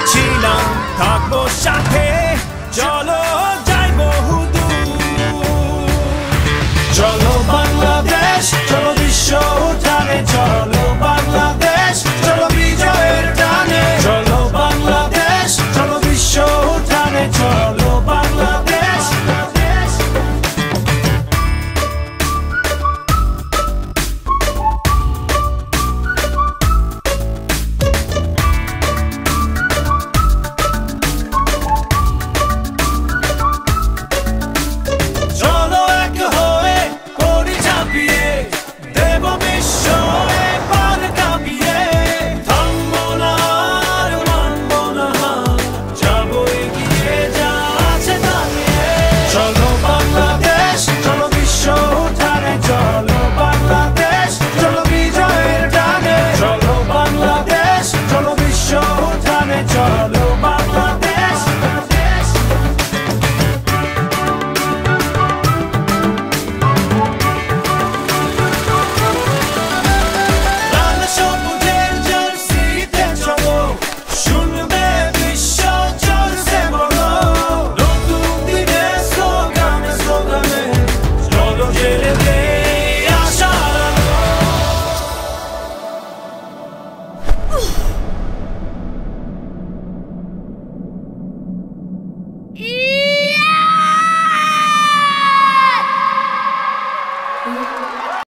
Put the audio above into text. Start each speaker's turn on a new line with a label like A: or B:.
A: ছিলাম থাকবো সাথে, চলো যাই বহুদূর। চলো বাংলাদেশ, চলো বিশ্ব উঠানে, চলো বাংলাদেশ, চলো বিজয়ের টানে। চলো বাংলাদেশ, চলো বিশ্ব উঠানে, চলো বাংলাদেশ। চলো এক হয়ে করি ঝাঁপিয়ে, দেব বিশ্ব এবার কাঁপিয়ে। থামবো না আর মানবো না হার, যাবো এগিয়ে যা আছে দাঁড়িয়ে। চলো বাংলাদেশ, চলো বিশ্ব উঠানে, চলো বাংলাদেশ, চলো বিজয়ের টানে। চলো বাংলাদেশ, চলো বিশ্ব উঠানে, চলো বাংলাদেশ। লাল সবুজের জার্সিতে চলো, শুনবে বিশ্ব জোরসে বলো। নতুন দিনের স্লোগানে স্লোগানে, চলো জেলে দেই আশার আলো।
B: Yeah!